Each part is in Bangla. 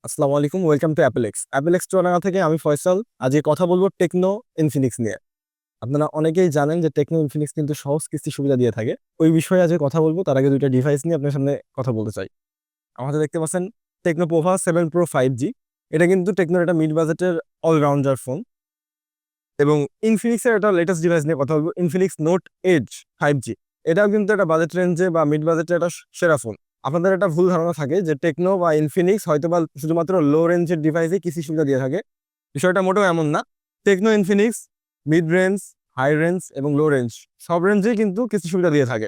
আসসালামু আলাইকুম, ওয়েলকাম টু অ্যাপেলেক্স। অ্যাপেলেক্স চুয়াডাঙ্গা থেকে আমি ফয়সাল। আজকে কথা বলবো টেকনো ইনফিনিক্স নিয়ে। আপনারা অনেকেই জানেন যে টেকনো ইনফিনিক্স কিন্তু সহজ কিস্তি সুবিধা দিয়ে থাকে। ওই বিষয়ে আজকে কথা বলবো। তার আগে দুইটা ডিভাইস নিয়ে আপনার সামনে কথা বলতে চাই। আমাদের দেখতে পাচ্ছেন টেকনো পোভা 7 Pro 5G। এটা কিন্তু টেকনোর একটা মিড বাজেটের অলরাউন্ডার ফোন। এবং ইনফিনিক্সের একটা লেটেস্ট ডিভাইস নিয়ে কথা বলবো, ইনফিনিক্স নোট এজ 5G। এটাও কিন্তু একটা বাজেট রেঞ্জে বা মিড বাজেটের একটা সেরা ফোন। আপনাদের একটা ভুল ধারণা থাকে যে টেকনো বা ইনফিনিক্স হয়তো বা শুধুমাত্র লো রেঞ্জের ডিভাইসে কিছু সুবিধা দিয়ে থাকে। বিষয়টা মোটেও এমন না। Tecno Infinix mid range, high range এবং লো রেঞ্জ সব রেঞ্জেই কিন্তু কিস্তি সুবিধা দিয়ে থাকে।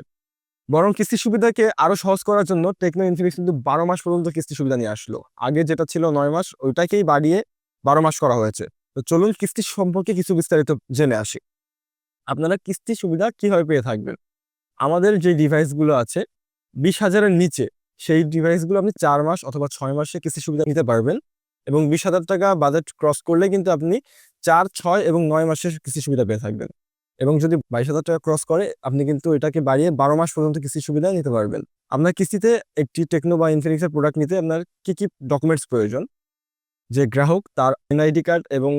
বরং কিস্তি সুবিধাকে আরো সহজ করার জন্য টেকনো ইনফিনিক্স কিন্তু 12 মাস পর্যন্ত কিস্তি সুবিধা নিয়ে আসলো। আগে যেটা ছিল 9 মাস, ওইটাকেই বাড়িয়ে 12 মাস করা হয়েছে। তো চলুন কিস্তি সম্পর্কে কিছু বিস্তারিত জেনে আসি। আপনারা কিস্তি সুবিধা কিভাবে পেয়ে থাকবেন? আমাদের যে ডিভাইসগুলো আছে 20,000-এর নিচে, সেই ডিভাইসগুলো আপনি 4 মাস অথবা 6 মাসে কিস্তি সুবিধা নিতে পারবেন। এবং 20,000 টাকা বাজেট ক্রস করলে কিন্তু আপনি 4, 6 এবং 9 মাসের কিস্তি সুবিধা পেয়ে থাকবেন। এবং যদি 22,000 টাকা ক্রস করে, আপনি কিন্তু এটাকে বাড়িয়ে 12 মাস পর্যন্ত কিস্তি সুবিধা নিতে পারবেন। আপনার কিস্তিতে একটি টেকনো বা ইনফিনিক্সের প্রোডাক্ট নিতে আপনার কি ডকুমেন্টস প্রয়োজন? যে গ্রাহক তার এনআইডি কার্ড এবং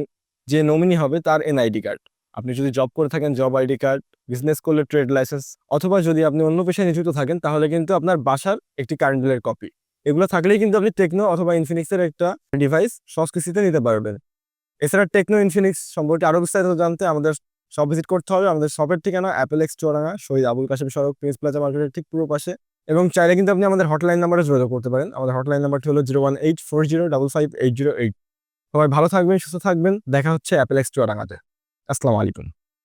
যে নমিনি হবে তার এনআইডি কার্ড। আপনি যদি জব করে থাকেন জব আইডি কার্ড, বিজনেস করলে ট্রেড লাইসেন্স, অথবা যদি আপনি অন্য পেশায় নিযুক্ত থাকেন তাহলে কিন্তু আপনার বাসার একটি কারেন্ট বিলের কপি। এগুলো থাকলেই কিন্তু আপনি টেকনো অথবা ইনফিনিক্সের একটা ডিভাইস সহজ কিস্তিতে নিতে পারবেন। এছাড়া টেকনো ইনফিনিক্স সম্পর্কে আরো বিস্তারিত জানতে আমাদের শপ ভিজিট করতে হবে। আমাদের শপের ঠিকানা অ্যাপেলেক্স চুয়াডাঙ্গা, শহীদ আবুল কাশেম সড়ক, প্রিন্স প্লাজা মার্কেটের ঠিক পূর্ব পাশে। এবং চাইলে কিন্তু আপনি আমাদের হটলাইন নাম্বারে যোগাযোগ করতে পারেন। আমাদের হটলাইন নাম্বারটি হলো 01840555808। সবাই ভালো থাকবেন, সুস্থ থাকবেন। দেখা হচ্ছে অ্যাপেলেক্স চুয়াডাঙ্গাতে। আসসালামু আলাইকুম।